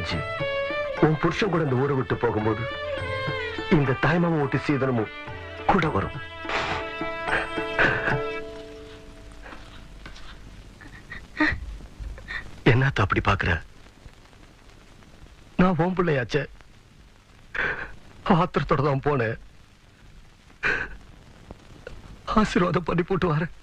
முடிஞ்சு உன் புருஷன் கூட இந்த ஊரை விட்டு போகும்போது இந்த தாய்மாம ஓட்டு சீதனமும் கூட வரும். என்னத்த அப்படி பாக்குற? நான் உன் பிள்ளையாச்சே, ஆத்திரத்தோட தான் போனேன். ஆசீர்வாதம் பண்ணி போட்டு வரேன்.